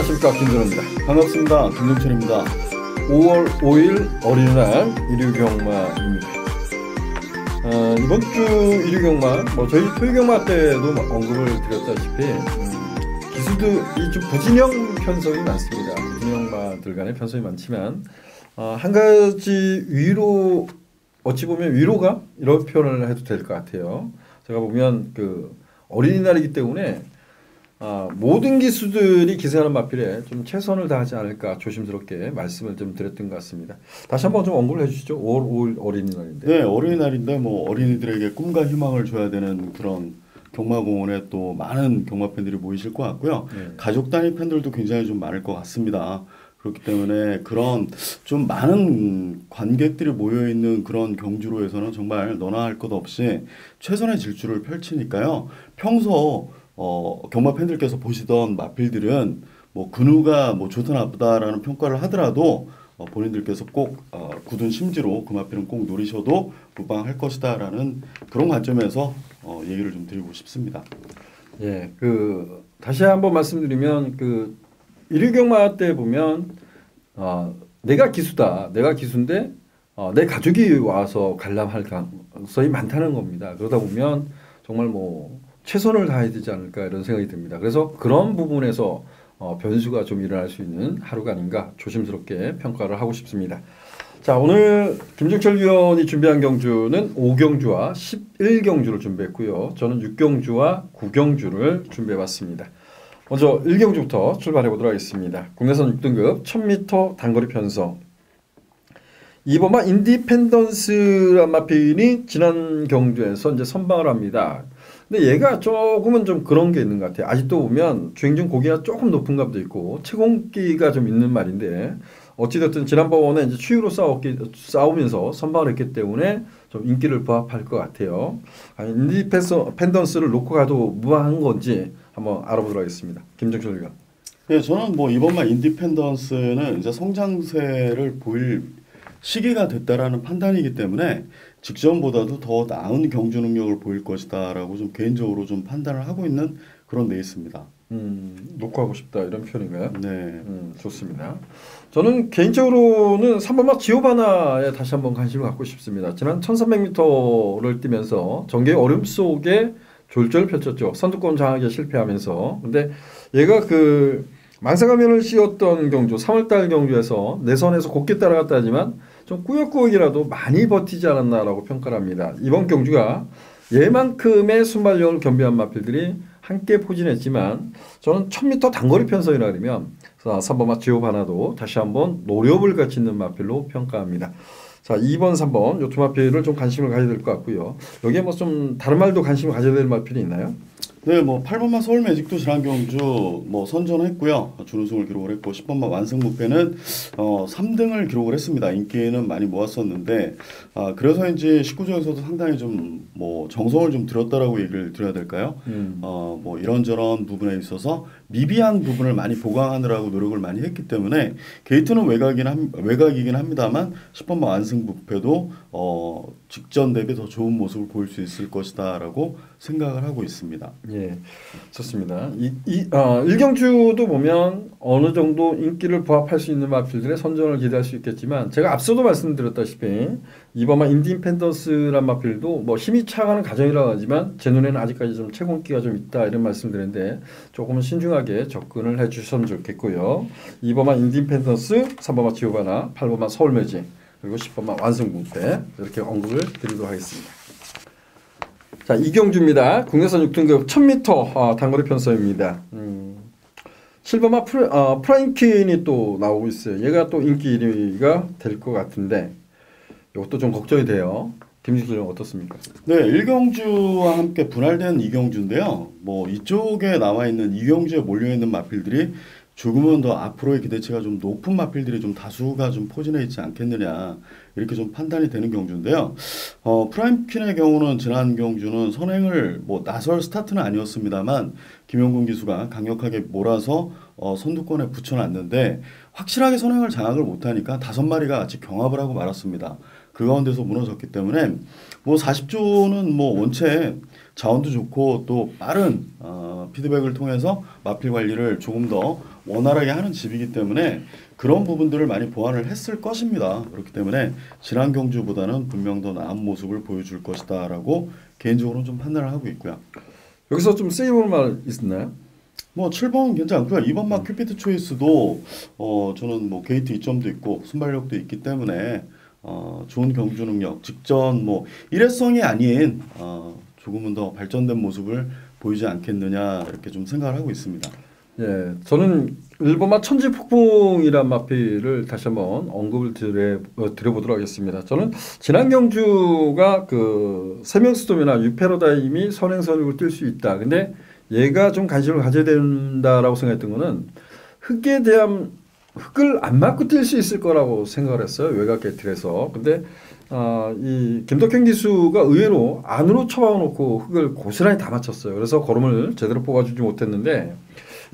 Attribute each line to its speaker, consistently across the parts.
Speaker 1: 안녕하십니까, 김준호입니다.
Speaker 2: 반갑습니다. 김동철입니다.
Speaker 1: 5월 5일 어린이날 일요경마입니다. 이번 주 일요경마, 저희 토요경마 때도 언급을 드렸다시피 기수들이 좀 부진형 편성이 많습니다. 부진형마들 간의 편성이 많지만 한 가지 위로, 어찌 보면 위로가 이런 표현을 해도 될 것 같아요. 제가 보면 그 어린이날이기 때문에 모든 기수들이 기세하는 마필에 좀 최선을 다하지 않을까 조심스럽게 말씀을 좀 드렸던 것 같습니다. 다시 한번 좀 언급을 해주시죠. 5월 5일 어린이날인데.
Speaker 2: 네, 어린이날인데 어린이들에게 꿈과 희망을 줘야 되는 그런 경마공원에 또 많은 경마 팬들이 모이실 것 같고요.
Speaker 1: 네.
Speaker 2: 가족 단위 팬들도 굉장히 좀 많을 것 같습니다. 그렇기 때문에 그런 좀 많은 관객들이 모여 있는 그런 경주로에서는 정말 너나 할 것 없이 최선의 질주를 펼치니까요. 평소 경마 팬들께서 보시던 마필들은 근우가 좋다 나쁘다라는 평가를 하더라도 본인들께서 꼭 굳은 심지로 그 마필은 꼭 노리셔도 무방할 것이다라는 그런 관점에서 얘기를 좀 드리고 싶습니다.
Speaker 1: 예, 다시 한번 말씀드리면 일요경마 때 보면 내가 기수다, 내가 기수인데 내 가족이 와서 관람할 가능성이 많다는 겁니다. 그러다 보면 정말 최선을 다해야 되지 않을까 이런 생각이 듭니다. 그래서 그런 부분에서 변수가 좀 일어날 수 있는 하루가 아닌가 조심스럽게 평가를 하고 싶습니다. 자, 오늘 김종철 위원이 준비한 경주는 5경주와 11경주를 준비했고요. 저는 6경주와 9경주를 준비해봤습니다. 먼저 1경주부터 출발해 보도록 하겠습니다. 국내선 6등급 1000m 단거리 편성 2번마 인디펜던스란 마필이 지난 경주에서 이제 선방을 합니다. 근데 얘가 조금은 좀 그런 게 있는 것 같아요. 아직도 보면 주행 중 고기가 조금 높은 감도 있고 채공기가 좀 있는 말인데 어찌됐든 지난번에 이제 추유로 싸우면서 선방을 했기 때문에 좀 인기를 부합할 것 같아요. 인디펜던스를 놓고 가도 무방한 건지 한번 알아보도록 하겠습니다. 김정철 위원.
Speaker 2: 네, 저는 이번만 인디펜던스는 이제 성장세를 보일 시기가 됐다라는 판단이기 때문에 직전보다도 더 나은 경주 능력을 보일 것이다라고 좀 개인적으로 좀 판단을 하고 있는 그런 레이스입니다.
Speaker 1: 놓고 하고 싶다 이런 표현인가요?
Speaker 2: 네.
Speaker 1: 좋습니다. 저는 개인적으로는 3번마 지오바나에 다시 한번 관심을 갖고 싶습니다. 지난 1300m를 뛰면서 전개의 어려움 속에 졸전을 펼쳤죠. 선두권 장악에 실패하면서. 근데 얘가 망사가면을 씌웠던 경주, 3월달 경주에서 내선에서 곱게 따라갔다 하지만 좀 꾸역꾸역이라도 많이 버티지 않았나라고 평가를 합니다. 이번 경주가 얘만큼의 순발력을 겸비한 마필들이 함께 포진했지만 저는 1000m 단거리 편성이라 그러면 3번마 지오바나도 다시 한번 노력을 같이 있는 마필로 평가합니다. 자, 2번, 3번 요 두 마필을 좀 관심을 가져야 될 것 같고요. 여기에 좀 다른 말도 관심을 가져야 될 마필이 있나요?
Speaker 2: 네, 8번마 서울 매직도 지난 경주 선전했고요. 준우승을 기록을 했고 10번마 완승무패는 3등을 기록을 했습니다. 인기는 많이 모았었는데 그래서인지 19조에서도 상당히 좀 정성을 좀 들였다라고 얘기를 드려야 될까요? 이런저런 부분에 있어서 미비한 부분을 많이 보강하느라고 노력을 많이 했기 때문에 게이트는 외곽이긴 합니다만 10번마 완승무패도 직전 대비 더 좋은 모습을 보일 수 있을 것이다라고 생각을 하고 있습니다.
Speaker 1: 예, 좋습니다. 1경주도 보면 어느 정도 인기를 부합할 수 있는 마필들의 선전을 기대할 수 있겠지만 제가 앞서도 말씀드렸다시피 이번만 인디펜던스란 마필도 힘이 차가는 가정이라고 하지만 제 눈에는 아직까지 좀 채공기가 좀 있다 이런 말씀드렸는데 조금은 신중하게 접근을 해주셨으면 좋겠고요. 2번만 인디펜던스, 3번만 지오바나, 8번만 서울매직 그리고 10번만 완승무패 이렇게 언급을 드리도록 하겠습니다. 자, 2경주입니다. 국내선 6등급 1000m 단거리 편성입니다. 7번마 프라인킨이 또 나오고 있어요. 얘가 또 인기 1위가 될 것 같은데 이것도 좀 걱정이 돼요. 김진철 형 어떻습니까?
Speaker 2: 네, 1경주와 함께 분할된 2경주인데요. 이쪽에 나와 있는 2경주에 몰려있는 마필들이 조금은 더 앞으로의 기대치가 좀 높은 마필들이 좀 다수가 좀 포진해 있지 않겠느냐 이렇게 좀 판단이 되는 경주인데요. 프라임퀸의 경우는 지난 경주는 선행을 나설 스타트는 아니었습니다만 김용근 기수가 강력하게 몰아서 선두권에 붙여놨는데 확실하게 선행을 장악을 못하니까 5마리가 같이 경합을 하고 말았습니다. 그 가운데서 무너졌기 때문에 뭐 40조는 뭐 원체 자원도 좋고 또 빠른 피드백을 통해서 마필 관리를 조금 더 원활하게 하는 집이기 때문에 그런 부분들을 많이 보완을 했을 것입니다. 그렇기 때문에 지난 경주보다는 분명 더 나은 모습을 보여줄 것이다라고 개인적으로는 좀 판단을 하고 있고요.
Speaker 1: 여기서 좀 세이브할 말 있나요?
Speaker 2: 뭐 7번 괜찮고요. 2번 막 큐피드 초이스도 저는 뭐 게이트 이점도 있고 순발력도 있기 때문에 좋은 경주 능력, 직전 뭐 일회성이 아닌 조금은 더 발전된 모습을 보이지 않겠느냐 이렇게 좀 생각을 하고 있습니다.
Speaker 1: 예, 저는 일본마 천지폭풍이란 마필을 다시 한번 언급을 드려보도록 하겠습니다. 저는 지난 경주가 그 세명스톰이나 유페로다임이 선행선육을 뛸 수 있다. 근데 얘가 좀 관심을 가져야 된다라고 생각했던 거는 흙에 대한 흙을 안 맞고 뛸 수 있을 거라고 생각을 했어요. 외곽 게이트에서. 근데 이 김덕현 기수가 의외로 안으로 쳐박아놓고 흙을 고스란히 다 맞췄어요. 그래서 걸음을 제대로 뽑아주지 못했는데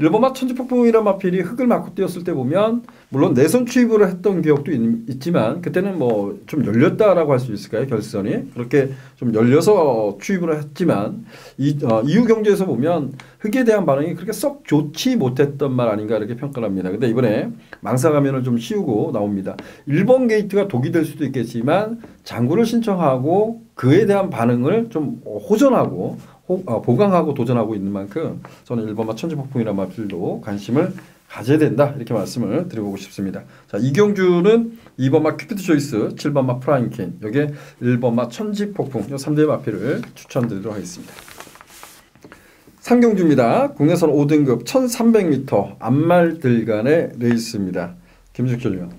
Speaker 1: 일본마 천지폭풍이란 마필이 흙을 맞고 뛰었을 때 보면 물론 내선 추입을 했던 기억도 있지만 그때는 뭐 좀 열렸다라고 할 수 있을까요? 결선이 그렇게 좀 열려서 추입을 했지만 이후 경주에서 보면 흙에 대한 반응이 그렇게 썩 좋지 못했던 말 아닌가 이렇게 평가를 합니다. 근데 이번에 망사가면을 좀 씌우고 나옵니다. 1번 게이트가 독이 될 수도 있겠지만 장구를 신청하고 그에 대한 반응을 좀 호전하고 보강하고 도전하고 있는 만큼 저는 1번마 천지폭풍이라는 마필도 관심을 가져야 된다 이렇게 말씀을 드려보고 싶습니다. 자, 이경주는 2번마 큐피드 초이스, 7번마 프라임킨, 여기에 1번마 천지폭풍 이 3대의 마필을 추천드리도록 하겠습니다. 상경주입니다. 국내선 5등급 1300m 암말들간의 레이스입니다. 김숙철 위원.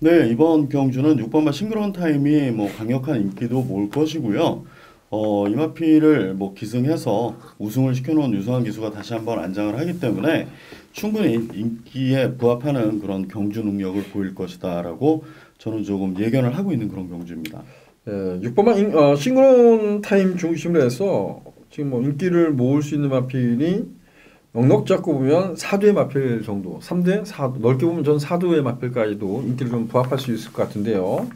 Speaker 2: 네, 이번 경주는 6번마 싱그러운 타임이 뭐 강력한 인기도 모을 것이고요. 이 마필을 뭐 기승해서 우승을 시켜놓은 유성환 기수가 다시 한번 안장을 하기 때문에 충분히 인기에 부합하는 그런 경주 능력을 보일 것이다라고 저는 조금 예견을 하고 있는 그런 경주입니다.
Speaker 1: 6번만 싱그러운 타임 중심으로 해서 지금 뭐 인기를 모을 수 있는 마필이 넉넉 잡고 보면 4두의 마필 정도, 3대, 4두, 넓게 보면 전 4두의 마필까지도 인기를 좀 부합할 수 있을 것 같은데요.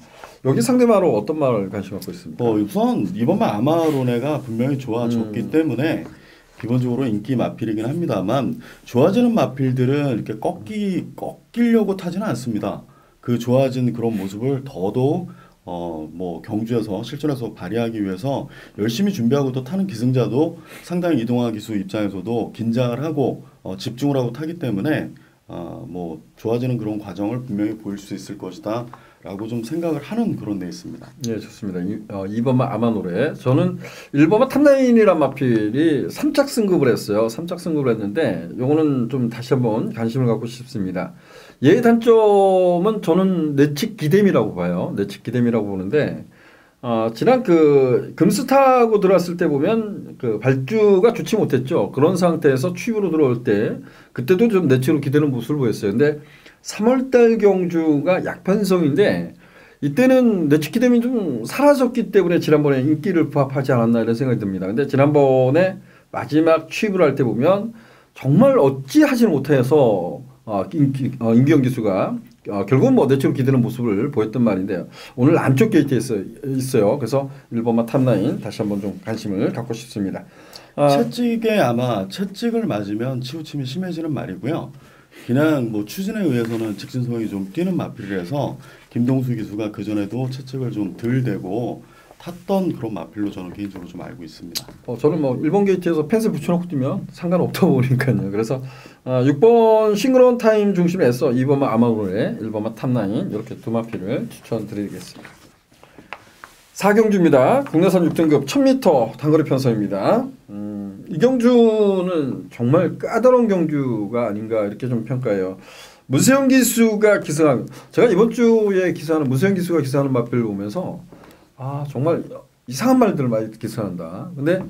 Speaker 1: 여기 상대마로 어떤 말을 관심 갖고 있습니까?
Speaker 2: 우선 이번만 아마로네가 분명히 좋아졌기 때문에 기본적으로 인기 마필이긴 합니다만 좋아지는 마필들은 이렇게 꺾이려고 타지는 않습니다. 그 좋아진 그런 모습을 더더욱 뭐 경주에서 실전에서 발휘하기 위해서 열심히 준비하고 또 타는 기승자도 상당히 이동화 기수 입장에서도 긴장을 하고 집중을 하고 타기 때문에 뭐 좋아지는 그런 과정을 분명히 보일 수 있을 것이다. 라고 좀 생각을 하는 그런 레이스입니다.
Speaker 1: 네, 좋습니다. 2번마 아마노레. 저는 1번마 탑라인이란 마필이 3짝 승급을 했어요. 3짝 승급을 했는데 요거는 좀 다시 한번 관심을 갖고 싶습니다. 얘의 단점은 저는 내측 기댐이라고 봐요. 내측 기댐이라고 보는데 지난 그 금스타고 들어왔을 때 보면 그 발주가 좋지 못했죠. 그런 상태에서 취입으로 들어올 때 그때도 좀 내측으로 기대는 모습을 보였어요. 근데 3월달 경주가 약편성인데 이때는 내측 기댐이 좀 사라졌기 때문에 지난번에 인기를 부합하지 않았나 이런 생각이 듭니다. 근데 지난번에 마지막 취입을 할 때 보면 정말 어찌하지는 못해서 임기영 기수가 결국은 뭐 내측으로 기대는 모습을 보였던 말인데요. 오늘 안쪽 게이트에 있어요. 그래서 1번마 탑라인 다시 한번 좀 관심을 갖고 싶습니다.
Speaker 2: 채찍에 아마 채찍을 맞으면 치우침이 심해지는 말이고요. 그냥 뭐 추진에 의해서는 직진성이 좀 뛰는 마필이라서 김동수 기수가 그 전에도 채찍을 좀 덜 대고 탔던 그런 마필로 저는 개인적으로 좀 알고 있습니다.
Speaker 1: 저는 뭐 1번 게이트에서 펜스 붙여놓고 뛰면 상관없다고 보니까요. 그래서 6번 싱그러운 타임 중심에서 2번마 아마로레, 1번마 탑라인 이렇게 두 마필을 추천드리겠습니다. 4경주입니다. 국내선 6등급 1000m 단거리 편성입니다. 이 경주는 정말 까다로운 경주가 아닌가 이렇게 좀 평가해요. 문세영 기수가 기승한 제가 이번 주에 기승하는 문세영 기수가 기승하는 마필을 보면서 정말 이상한 말들을 많이 기승한다. 근데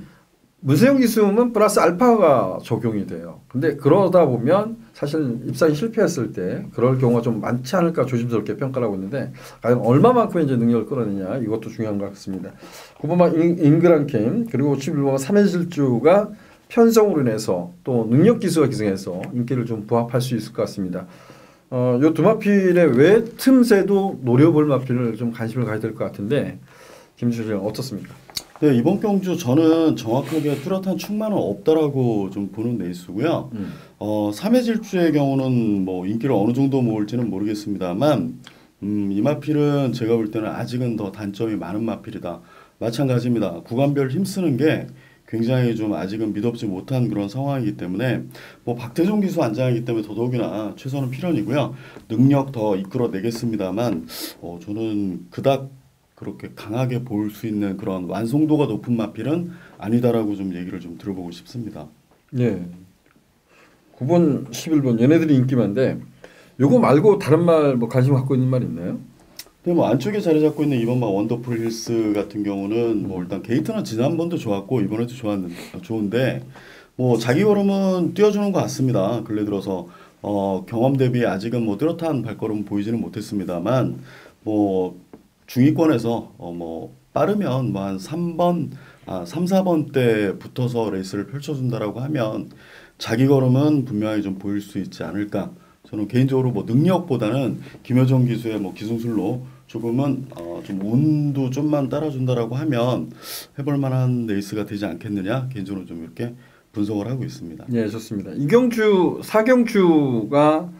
Speaker 1: 문세영 기수는 플러스 알파가 적용이 돼요. 근데 그러다 보면 사실 입상이 실패했을 때 그럴 경우가 좀 많지 않을까 조심스럽게 평가를 하고 있는데 과연 얼마만큼의 이제 능력을 끌어내냐 이것도 중요한 것 같습니다. 9번마 잉그란캠 그리고 11번마 3회 질주가 편성으로 인해서 또 능력 기수가 기승해서 인기를 좀 부합할 수 있을 것 같습니다. 요 두 마필의 외 틈새도 노려볼 마필을 좀 관심을 가야 될 것 같은데 김주철 위원 어떻습니까?
Speaker 2: 네, 이번 경주 저는 정확하게 뚜렷한 충만은 없다라고 좀 보는 레이스고요. 3회 질주의 경우는 뭐 인기를 어느 정도 모을지는 모르겠습니다만 이 마필은 제가 볼 때는 아직은 더 단점이 많은 마필이다. 마찬가지입니다. 구간별 힘쓰는 게 굉장히 좀 아직은 믿업지 못한 그런 상황이기 때문에 뭐 박태종 기수 안장이기 때문에 더더욱이나 최선은 필연이고요. 능력 더 이끌어내겠습니다만 저는 그닥 그렇게 강하게 볼 수 있는 그런 완성도가 높은 마필은 아니다라고 좀 얘기를 좀 들어보고 싶습니다.
Speaker 1: 예. 9번, 11번 얘네들이 인기 많은데 요거 말고 다른 말 뭐 관심 갖고 있는 말 있나요?
Speaker 2: 근데 뭐 안쪽에 자리 잡고 있는 이번만 원더풀 힐스 같은 경우는 뭐 일단 게이트는 지난번도 좋았고 이번에도 좋았는데 좋은데 뭐 자기 걸음은 띄워주는 것 같습니다. 근래 들어서 경험 대비 아직은 뭐 뚜렷한 발걸음 보이지는 못했습니다만 뭐 중위권에서 뭐 빠르면 뭐 한 3번 3, 4번 때 붙어서 레이스를 펼쳐준다라고 하면 자기 걸음은 분명히 좀 보일 수 있지 않을까. 저는 개인적으로 뭐 능력보다는 김여정 기수의 뭐 기승술로 조금은 좀 운도 좀만 따라준다라고 하면 해볼 만한 레이스가 되지 않겠느냐 개인적으로 좀 이렇게 분석을 하고 있습니다.
Speaker 1: 예, 좋습니다. 이경주, 사경주가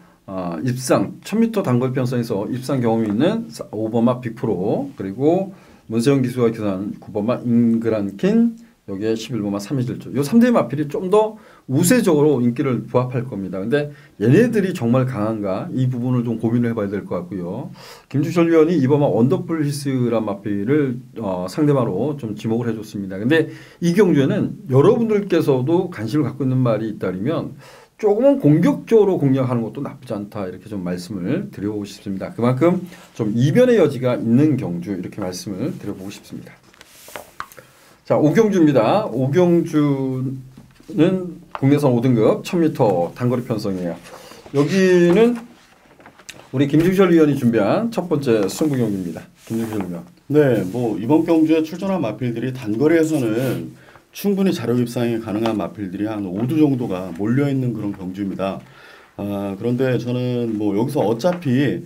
Speaker 1: 입상 1000m 단거리 편성에서 입상 경험이 있는 5번마 빅프로 그리고 문세영 기수가 기수한 9번마 잉그란킨 여기에 11번마 3위질주 요 3대 마필이 좀 더 우세적으로 인기를 부합할 겁니다. 근데 얘네들이 정말 강한가 이 부분을 좀 고민을 해봐야 될 것 같고요. 김주철 위원이 이번마 원더풀 히스란 마필을 상대마로 좀 지목을 해줬습니다. 근데 이 경주에는 여러분들께서도 관심을 갖고 있는 말이 있다면 조금은 공격적으로 공략하는 것도 나쁘지 않다 이렇게 좀 말씀을 드려보고 싶습니다. 그만큼 좀 이변의 여지가 있는 경주 이렇게 말씀을 드려보고 싶습니다. 자, 오경주입니다. 오경주는 국내선 5등급 1000m 단거리 편성이에요. 여기는 우리 김주철 위원이 준비한 첫 번째 승부 경기입니다. 김주철 위원.
Speaker 2: 네, 뭐 이번 경주에 출전한 마필들이 단거리에서는 충분히 자력 입상이 가능한 마필들이 한 5두 정도가 몰려있는 그런 경주입니다. 그런데 저는 뭐 여기서 어차피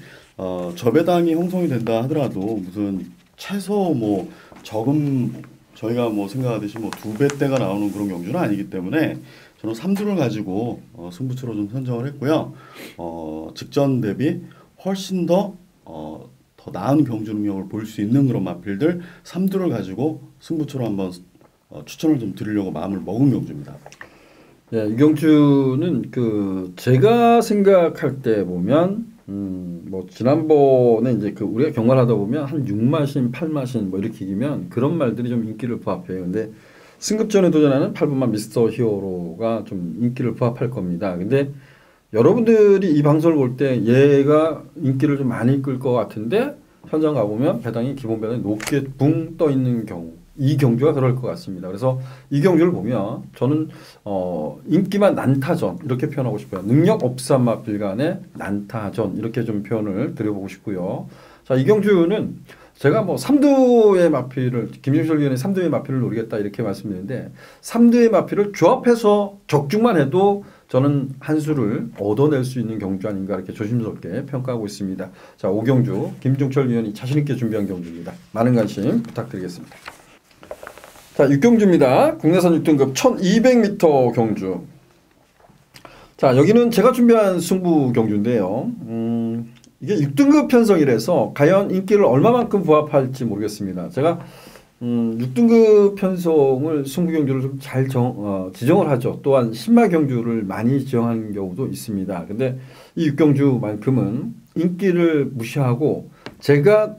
Speaker 2: 저배당이 형성이 된다 하더라도 무슨 최소 뭐 적은 저희가 뭐 생각하듯이 뭐 2배대가 나오는 그런 경주는 아니기 때문에 저는 3두를 가지고 승부처로 좀 선정을 했고요. 직전 대비 훨씬 더 나은 경주 능력을 볼 수 있는 그런 마필들 3두를 가지고 승부처로 한번 추천을 좀 드리려고 마음을 먹은 경주입니다.
Speaker 1: 예, 이 경주는 제가 생각할 때 보면 뭐 지난번에 이제 우리가 경과하다 보면 한 6마신, 8마신 뭐 이렇게 이기면 그런 말들이 좀 인기를 부합해요. 근데 승급전에 도전하는 8번만 미스터 히어로가 좀 인기를 부합할 겁니다. 근데 여러분들이 이 방송을 볼 때 얘가 인기를 좀 많이 끌 것 같은데 현장 가보면 배당이 기본 배당이 높게 붕 떠 있는 경우 이 경주가 그럴 것 같습니다. 그래서 이 경주를 보면 저는 인기만 난타전 이렇게 표현하고 싶어요. 능력 없산 마필 간의 난타전 이렇게 좀 표현을 드려보고 싶고요. 자, 이 경주는 제가 뭐 3두의 마필을 김종철 위원의 3두의 마필을 노리겠다 이렇게 말씀드렸는데 3두의 마필을 조합해서 적중만 해도 저는 한 수를 얻어낼 수 있는 경주 아닌가 이렇게 조심스럽게 평가하고 있습니다. 자, 5경주 김종철 위원이 자신있게 준비한 경주입니다. 많은 관심 부탁드리겠습니다. 자, 6경주입니다. 국내선 6등급 1200m 경주. 자, 여기는 제가 준비한 승부 경주인데요. 이게 6등급 편성이라서 과연 인기를 얼마만큼 부합할지 모르겠습니다. 제가 6등급 편성을 승부 경주를 좀 잘 지정을 하죠. 또한 신마 경주를 많이 지정하는 경우도 있습니다. 근데 이 6경주만큼은 인기를 무시하고 제가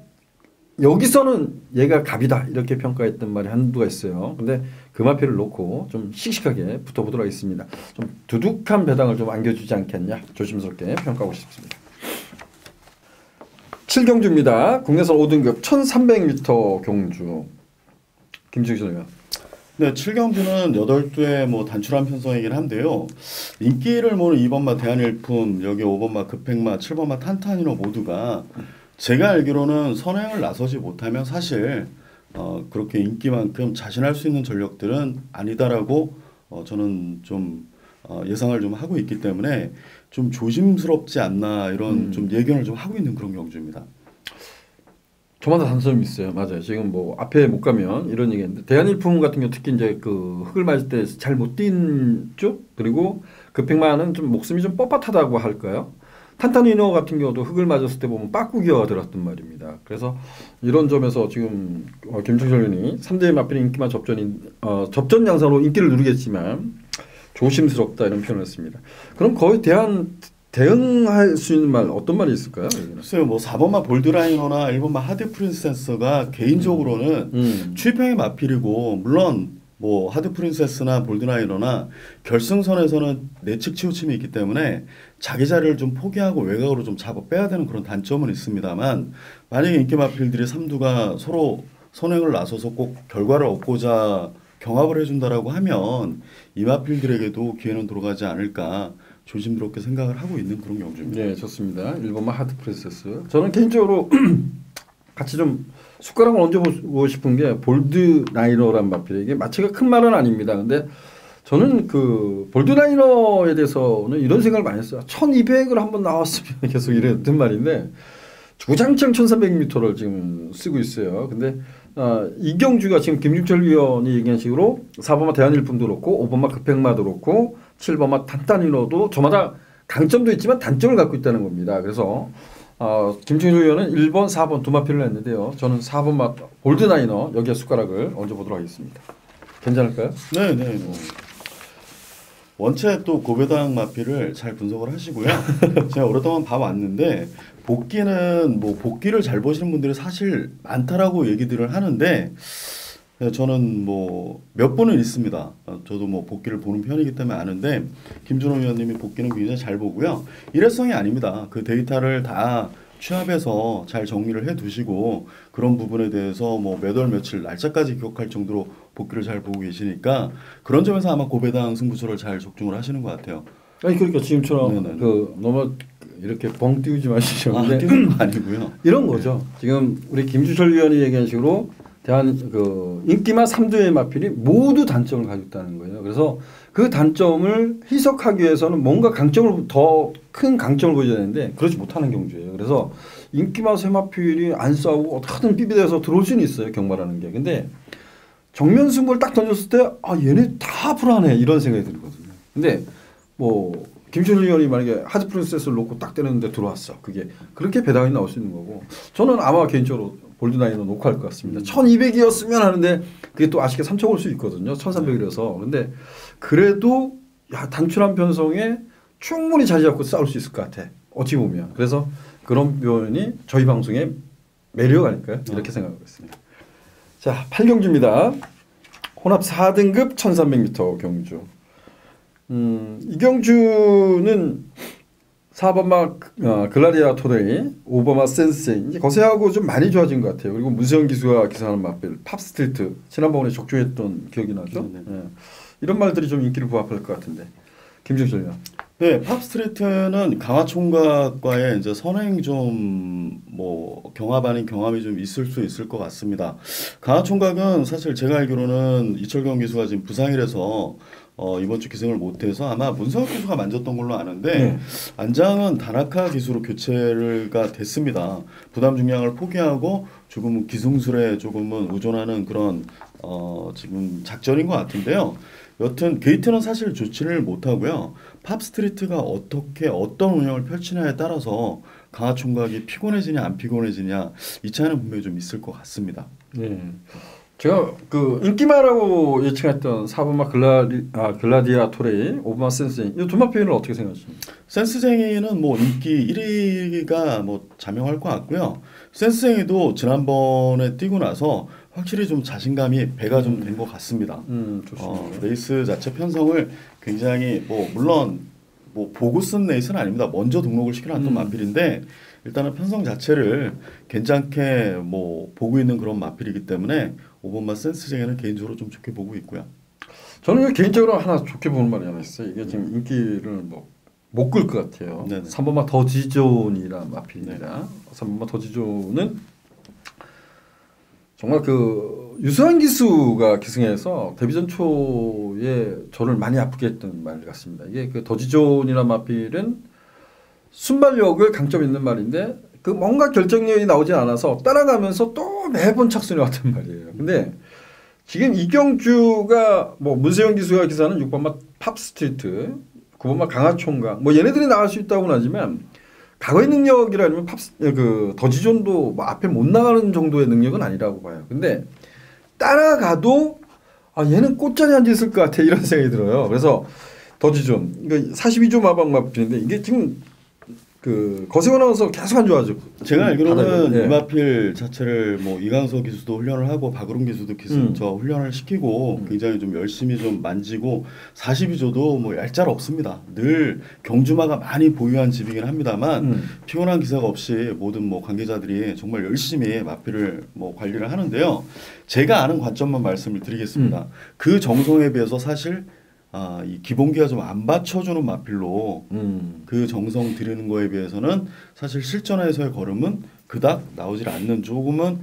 Speaker 1: 여기서는 얘가 갑이다 이렇게 평가했던 말이 한두가 있어요. 근데 그 마필을 놓고 좀 씩씩하게 붙어보도록 하겠습니다. 좀 두둑한 배당을 좀 안겨주지 않겠냐 조심스럽게 평가하고 싶습니다. 7경주입니다. 국내선 5등급 1300m 경주. 김주철 의원.
Speaker 2: 네, 7경주는 8두의 뭐 단출한 편성이긴 한데요. 인기를 모는 2번마 대한일품, 여기 5번마 급행마, 7번마 탄탄이노 모두가 제가 알기로는 선행을 나서지 못하면 사실 그렇게 인기만큼 자신할 수 있는 전력들은 아니다라고 저는 좀 예상을 좀 하고 있기 때문에 좀 조심스럽지 않나 이런 좀 예견을 좀 하고 있는 그런 경주입니다.
Speaker 1: 저마다 단점이 있어요. 맞아요. 지금 뭐 앞에 못 가면 이런 얘기했는데 대한일품 같은 경우 특히 이제 그 흙을 맞을 때 잘 못 뛴 쪽 그리고 급행마는 좀 목숨이 좀 뻣뻣하다고 할까요? 탄탄위너 같은 경우도 흙을 맞았을 때 보면 빠꾸 기어가 들었단 말입니다. 그래서 이런 점에서 지금 김충철 의원이 3대 마필 인기마 접전 양상으로 인기를 누리겠지만 조심스럽다 이런 표현을 했습니다. 그럼 거의 대응할 수 있는 말 어떤 말이 있을까요?
Speaker 2: 글쎄요, 뭐 4번마 볼드라이너나 1번마 하드 프린세스가 개인적으로는 추위평의 마필이고 물론 뭐 하드 프린세스나 볼드라이너나 결승선에서는 내측 치우침이 있기 때문에 자기 자리를 좀 포기하고 외곽으로 좀 잡아 빼야 되는 그런 단점은 있습니다만 만약에 인기 마필들이 3두가 서로 선행을 나서서 꼭 결과를 얻고자 경합을 해준다라고 하면 이 마필들에게도 기회는 돌아가지 않을까 조심스럽게 생각을 하고 있는 그런 경주입니다.
Speaker 1: 네, 좋습니다. 1번마 하드 프린세스. 저는 개인적으로 같이 좀 숟가락을 얹어보고 싶은 게 볼드라이너란 마필에게 마취가 큰 말은 아닙니다. 근데 저는 그 볼드라이너에 대해서는 이런 생각을 많이 했어요. 1200을 한번 나왔으면 계속 이랬던 말인데 주장창 1300m를 지금 쓰고 있어요. 근데 이 경주가 지금 김중철 위원이 얘기한 식으로 4번마 대한일품도 그렇고 5번마 급행마도 그렇고 7번마 탄탄위너도 저마다 강점도 있지만 단점을 갖고 있다는 겁니다. 그래서 김충일 의원은 1번, 4번 두 마필을 했는데요. 저는 4번 볼드라이너 여기에 숟가락을 얹어보도록 하겠습니다. 괜찮을까요?
Speaker 2: 네, 네. 뭐. 원체 또 고배당 마필을 잘 분석을 하시고요. 제가 오랫동안 봐왔는데 복귀는 뭐 복귀를 잘 보시는 분들이 사실 많다라고 얘기들을 하는데 저는 뭐 몇 분은 있습니다. 저도 뭐 복귀를 보는 편이기 때문에 아는데 김준호 위원님이 복귀는 굉장히 잘 보고요. 일회성이 아닙니다. 그 데이터를 다 취합해서 잘 정리를 해두시고 그런 부분에 대해서 뭐 몇 월 며칠 날짜까지 기억할 정도로 복귀를 잘 보고 계시니까 그런 점에서 아마 고배당 승부처를 잘 적중을 하시는 것 같아요.
Speaker 1: 아니 그러니까 지금처럼
Speaker 2: 네네.
Speaker 1: 그 너무 이렇게 뻥 띄우지 마시죠.
Speaker 2: 띄우는 거 아니고요.
Speaker 1: 이런 거죠. 지금 우리 김주철 위원이 얘기한 식으로 그 인기마 3두의 마필이 모두 단점을 가지고 있다는 거예요. 그래서 그 단점을 희석하기 위해서는 뭔가 강점을 더 큰 강점을 보여줘야 되는데 그렇지 못하는 경주예요. 그래서 인기마 세 마필이 안 싸우고 어떻게든 삐삐대서 들어올 수는 있어요. 경마라는 게. 근데 정면 승부를 딱 던졌을 때 얘네 다 불안해 이런 생각이 들거든요. 근데 뭐 김준일 의원이 만약에 하드 프린세스를 놓고 딱 때렸는데 들어왔어. 그게 그렇게 배당이 나올 수 있는 거고 저는 아마 개인적으로 볼드라이너 놓고 할 것 같습니다. 1200이었으면 하는데 그게 또 아쉽게 3초 올 수 있거든요. 1300이라서. 근데 그래도 단출한 편성에 충분히 자리 잡고 싸울 수 있을 것 같아. 어찌 보면. 그래서 그런 표현이 저희 방송의 매력 아닐까요? 이렇게 생각하고 있습니다. 자, 8경주입니다. 혼합 4등급 1300m 경주. 이 경주는 4번마 글라디아토레이, 5번마 센세이 이제 거세하고 좀 많이 좋아진 것 같아요. 그리고 문세영 기수가 기사하는 마필, 팝스트리트 지난번에 적중했던 기억이 나죠. 네. 이런 말들이 좀 인기를 부합할 것 같은데 김중철 의원.
Speaker 2: 네, 팝스트리트는 강화총각과의 이제 선행 좀 뭐 경합 아닌 경합이 좀 있을 수 있을 것 같습니다. 강화총각은 사실 제가 알기로는 이철경 기수가 지금 부상이라서 이번 주 기승을 못해서 아마 문성혁 기수가 만졌던 걸로 아는데 안장은 다나카 기수로 교체가 됐습니다. 부담 중량을 포기하고 조금 기승술에 조금은 의존하는 그런 지금 작전인 것 같은데요. 여튼 게이트는 사실 좋지를 못하고요. 팝스트리트가 어떤 운영을 펼치냐에 따라서 강화총각이 피곤해지냐 안 피곤해지냐 이 차이는 분명히 좀 있을 것 같습니다.
Speaker 1: 네. 제가 그 인기마라고 예측했던 4번마 글라디아토레이, 5번마 센스쟁이 이 두 마필을 어떻게 생각하십니까?
Speaker 2: 센스쟁이는 뭐 인기 1위가 뭐 자명할 것 같고요. 센스쟁이도 지난번에 뛰고 나서 확실히 좀 자신감이 배가 좀 된 것 같습니다.
Speaker 1: 좋습니다.
Speaker 2: 레이스 자체 편성을 굉장히 뭐 물론 뭐 보고 쓴 레이스는 아닙니다. 먼저 등록을 시켜놨던 마필인데 일단은 편성 자체를 괜찮게 뭐 보고 있는 그런 마필이기 때문에 5번마 센스쟁이는 개인적으로 좀 좋게 보고 있고요.
Speaker 1: 저는 개인적으로 하나 좋게 보는 말이 하나 있어요. 이게 지금 인기를 못 끌 것 같아요. 네네. 3번마 더지존이라는 마필입니다. 3번마 더지존은 정말 그 유수한 기수가 기승해서 데뷔전 초에 저를 많이 아프게 했던 말 같습니다. 이게 그 더지존이라는 마필은 순발력을 강점 있는 말인데 그 뭔가 결정력이 나오지 않아서 따라가면서 또 매번 착순해 왔단 말이에요. 근데 지금 이경주가 뭐 문세영 기수가 기사는 6번마 팝스트리트, 9번마 강화총각 뭐 얘네들이 나갈 수 있다고는 하지만 과거의 능력이라면 그 더지존도 뭐 앞에 못 나가는 정도의 능력은 아니라고 봐요. 근데 따라가도 아 얘는 꽃자리 앉아 있을 것 같아 이런 생각이 들어요. 그래서 더지존 이거 42조 마방 마필인데 이게 지금 그 거세고 나와서 계속 안 좋아져.
Speaker 2: 제가 알기로는
Speaker 1: 예.
Speaker 2: 이마필 자체를 뭐 이강서 기수도 훈련을 하고 박으론 기수도 저 훈련을 시키고 굉장히 좀 열심히 좀 만지고 42조도 뭐 얄짤 없습니다. 늘 경주마가 많이 보유한 집이긴 합니다만 피곤한 기사가 없이 모든 뭐 관계자들이 정말 열심히 마필을 뭐 관리를 하는데요. 제가 아는 관점만 말씀을 드리겠습니다. 그 정성에 비해서 사실 이 기본기가 좀 안 받쳐주는 마필로 그 정성 들이는 거에 비해서는 사실 실전에서의 걸음은 그닥 나오질 않는 조금은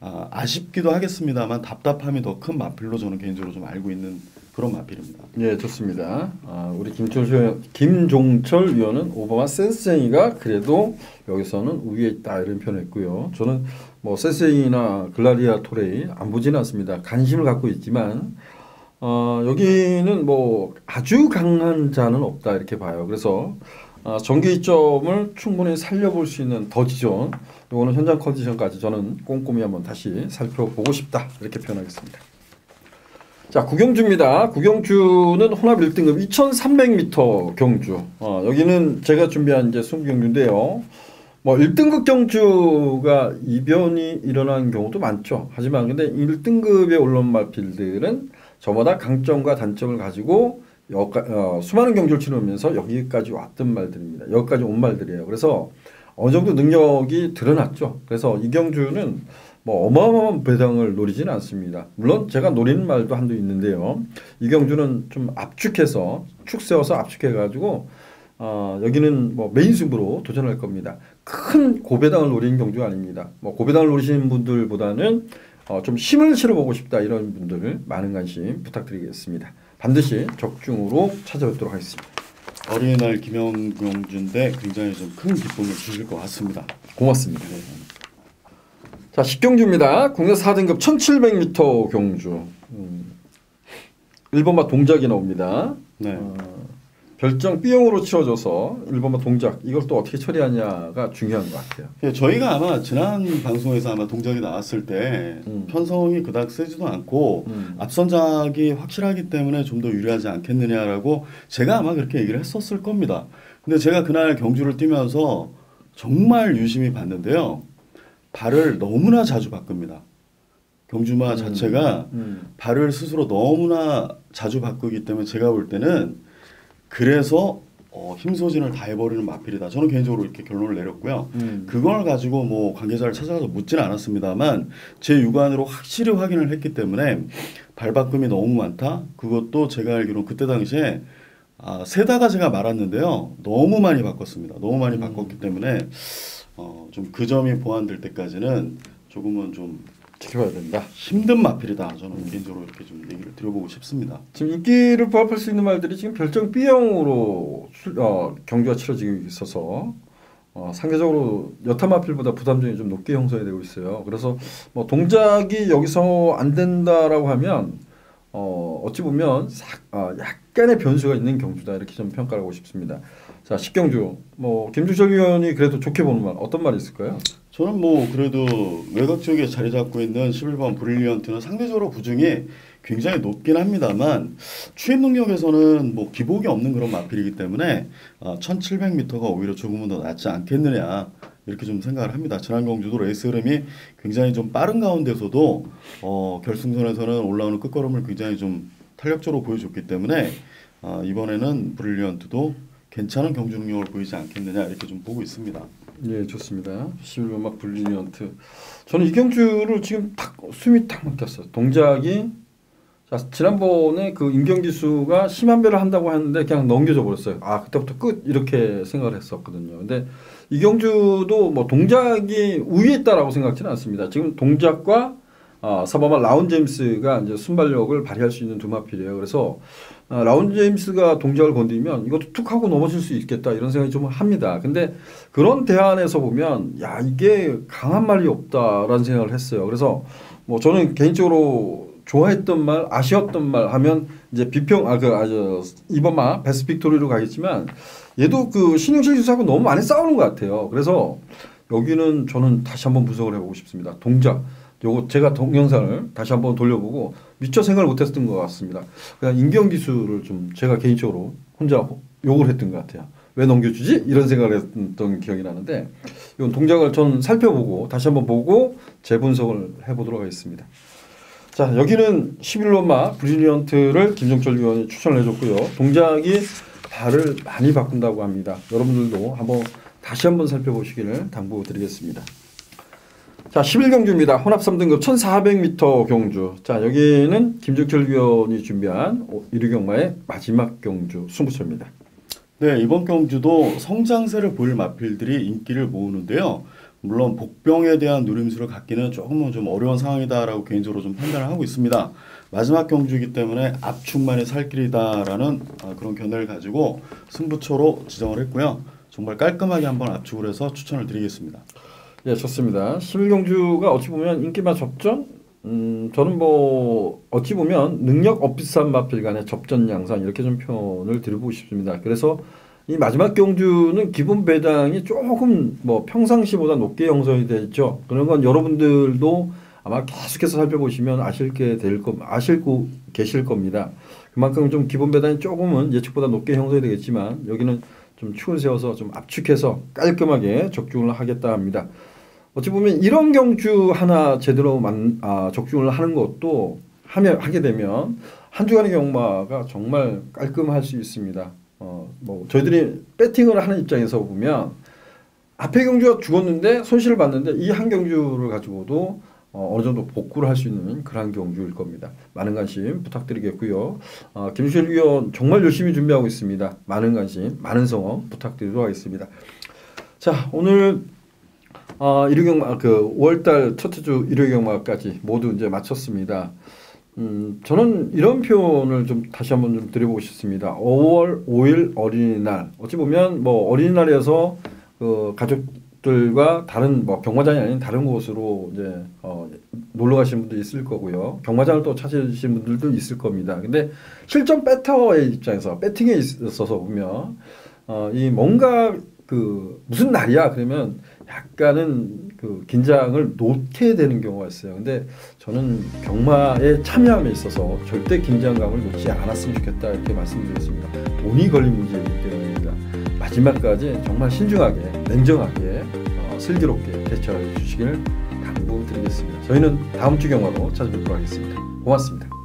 Speaker 2: 아쉽기도 하겠습니다만 답답함이 더 큰 마필로 저는 개인적으로 좀 알고 있는 그런 마필입니다.
Speaker 1: 예, 좋습니다. 우리 김종철 위원은 오바마 센세이가 그래도 여기서는 우위에 있다 이런 표현을 했고요. 저는 뭐 센세이나 글라리아 토레이 안 보지는 않습니다. 관심을 갖고 있지만 여기는 뭐 아주 강한 자는 없다 이렇게 봐요. 그래서 전기점을 충분히 살려볼 수 있는 더지존 이거는 현장 컨디션까지 저는 꼼꼼히 한번 다시 살펴보고 싶다 이렇게 표현하겠습니다. 자, 구경주입니다. 구경주는 혼합 1등급 2300m 경주. 여기는 제가 준비한 이제 순경주인데요. 뭐 1등급 경주가 이변이 일어난 경우도 많죠. 하지만 근데 1등급에 올라온 마필들은 저마다 강점과 단점을 가지고 수많은 경주를 치르면서 여기까지 왔던 말들입니다. 여기까지 온 말들이에요. 그래서 어느 정도 능력이 드러났죠. 그래서 이 경주는 뭐 어마어마한 배당을 노리지는 않습니다. 물론 제가 노리는 말도 한두 있는데요. 이 경주는 좀 압축해서 축 세워서 압축해가지고 여기는 뭐 메인 승부로 도전할 겁니다. 큰 고배당을 노리는 경주가 아닙니다. 뭐 고배당을 노리시는 분들보다는 좀 힘을 실어보고 싶다 이런 분들 많은 관심 부탁드리겠습니다. 반드시 적중으로 찾아뵙도록 하겠습니다.
Speaker 2: 어린이날 김영경주인데 굉장히 좀 큰 기쁨을 주실 것 같습니다.
Speaker 1: 고맙습니다. 네. 자, 10경주입니다. 국내 4등급 1700m 경주. 1번마 동작이 나옵니다.
Speaker 2: 네.
Speaker 1: 별정 B형으로 치러져서 1번마 동작 이걸 또 어떻게 처리하냐가 중요한 것 같아요.
Speaker 2: 예, 저희가 아마 지난 방송에서 아마 동작이 나왔을 때 편성이 그닥 세지도 않고 앞선작이 확실하기 때문에 좀 더 유리하지 않겠느냐라고 제가 아마 그렇게 얘기를 했었을 겁니다. 근데 제가 그날 경주를 뛰면서 정말 유심히 봤는데요. 발을 너무나 자주 바꿉니다. 경주마 자체가 발을 스스로 너무나 자주 바꾸기 때문에 제가 볼 때는 그래서 힘소진을 다 해버리는 마필이다. 저는 개인적으로 이렇게 결론을 내렸고요. 그걸 가지고 뭐 관계자를 찾아가서 묻지는 않았습니다만 제 육안으로 확실히 확인을 했기 때문에 발바꿈이 너무 많다. 그것도 제가 알기로 그때 당시에 세다가 제가 말았는데요. 너무 많이 바꿨습니다. 너무 많이 바꿨기 때문에 좀 그 점이 보완될 때까지는 조금은 좀
Speaker 1: 지켜봐야 된다.
Speaker 2: 힘든 마필이다. 저는 개인적으로 이렇게 좀 얘기를 드려보고 싶습니다.
Speaker 1: 지금 인기를 부합할 수 있는 말들이 지금 별정 B형으로 경주가 치러지고 있어서 상대적으로 여타 마필보다 부담점이 좀 높게 형성이 되고 있어요. 그래서 뭐 동작이 여기서 안 된다라고 하면 어찌 보면 약간의 변수가 있는 경주다 이렇게 좀 평가를 하고 싶습니다. 자, 10경주 뭐 김주철 위원이 그래도 좋게 보는 말 어떤 말이 있을까요?
Speaker 2: 저는 뭐 그래도 외곽 지역에 자리 잡고 있는 11번 브릴리언트는 상대적으로 부중이 굉장히 높긴 합니다만 추임 능력에서는 뭐 기복이 없는 그런 마필이기 때문에 1700m가 오히려 조금은 더 낫지 않겠느냐 이렇게 좀 생각을 합니다. 지난 경주도 레이스 흐름이 굉장히 좀 빠른 가운데서도 결승선에서는 올라오는 끝걸음을 굉장히 좀 탄력적으로 보여줬기 때문에 이번에는 브릴리언트도 괜찮은 경주 능력을 보이지 않겠느냐 이렇게 좀 보고 있습니다.
Speaker 1: 예, 좋습니다. 11번 브릴리언트. 저는 이 경주를 지금 딱 숨이 딱 막혔어요. 동작이 지난번에 그 임경기수가 심한 배를 한다고 하는데 그냥 넘겨져 버렸어요. 그때부터 끝 이렇게 생각을 했었거든요. 근데 이 경주도 뭐 동작이 우위에 있다라고 생각지는 않습니다. 지금 동작과 사바마 라운 제임스가 이제 순발력을 발휘할 수 있는 두 마필이에요. 그래서 라운 제임스가 동작을 건드리면 이것도 툭 하고 넘어질 수 있겠다 이런 생각이 좀 합니다. 근데 그런 대안에서 보면 야 이게 강한 말이 없다라는 생각을 했어요. 그래서 뭐 저는 개인적으로 좋아했던 말, 아쉬웠던 말 하면 이제 비평 이번마 베스트 빅토리로 가겠지만 얘도 그 신흥실 기수하고 너무 많이 싸우는 것 같아요. 그래서 여기는 저는 다시 한번 분석을 해보고 싶습니다. 동작. 요거 제가 동영상을 다시 한번 돌려보고 미처 생각을 못했던 것 같습니다. 그냥 임기영 기수를 좀 제가 개인적으로 혼자 욕을 했던 것 같아요. 왜 넘겨주지? 이런 생각을 했던 기억이 나는데 이건 동작을 저는 살펴보고 다시 한번 보고 재분석을 해보도록 하겠습니다. 자 여기는 11론마 브릴리언트를 김종철 위원이 추천을 해줬고요. 동작이 발을 많이 바꾼다고 합니다. 여러분들도 한번 다시 한번 살펴보시기를 당부드리겠습니다. 자 11경주입니다. 혼합 3등급 1400m 경주. 자 여기는 김종철 위원이 준비한 1위 경마의 마지막 경주 승부처입니다.
Speaker 2: 네, 이번 경주도 성장세를 보일 마필들이 인기를 모으는데요. 물론 복병에 대한 누림수를 갖기는 조금은 좀 어려운 상황이다라고 개인적으로 좀 판단을 하고 있습니다. 마지막 경주이기 때문에 압축만이 살 길이다라는 그런 견해를 가지고 승부처로 지정을 했고요. 정말 깔끔하게 한번 압축을 해서 추천을 드리겠습니다.
Speaker 1: 예, 좋습니다. 11경주가 어찌 보면 인기만 접전? 저는 뭐 어찌 보면 능력 엇비슷한 마필 간의 접전 양상 이렇게 좀 표현을 드려보고 싶습니다. 그래서 이 마지막 경주는 기본 배당이 조금 뭐 평상시보다 높게 형성이 되죠. 그런 건 여러분들도 아마 계속해서 살펴보시면 아실고 계실 겁니다. 그만큼 좀 기본 배당이 조금은 예측보다 높게 형성이 되겠지만 여기는 좀 축을 세워서 좀 압축해서 깔끔하게 적중을 하겠다 합니다. 어찌 보면 이런 경주 하나 제대로 적중을 하는 것도 하게 되면 한 주간의 경마가 정말 깔끔할 수 있습니다. 뭐 저희들이 배팅을 하는 입장에서 보면 앞에 경주가 죽었는데 손실을 봤는데 이 한 경주를 가지고도 어느 정도 복구를 할 수 있는 그런 경주일 겁니다. 많은 관심 부탁드리겠고요. 김수일 위원 정말 열심히 준비하고 있습니다. 많은 관심, 많은 성원 부탁드리도록 하겠습니다. 자, 오늘 1위 경마 5월달 첫째 주 1위 경마까지 모두 이제 마쳤습니다. 저는 이런 표현을 좀 다시 한번 좀 드려보고 싶습니다. 5월 5일 어린이날. 어찌 보면 뭐 어린이날에서 가족들과 다른 뭐 경마장이 아닌 다른 곳으로 이제 놀러 가시는 분도 있을 거고요. 경마장을 또 찾으시는 분들도 있을 겁니다. 근데 실전 배터의 입장에서 배팅에 있어서 보면 이 뭔가 무슨 날이야 그러면 약간은 긴장을 놓게 되는 경우가 있어요. 근데 저는 경마에 참여함에 있어서 절대 긴장감을 놓지 않았으면 좋겠다 이렇게 말씀드렸습니다. 돈이 걸린 문제이기 때문입니다. 마지막까지 정말 신중하게 냉정하게 슬기롭게 대처해 주시길 당부드리겠습니다. 저희는 다음 주 경마로 찾아뵙도록 하겠습니다. 고맙습니다.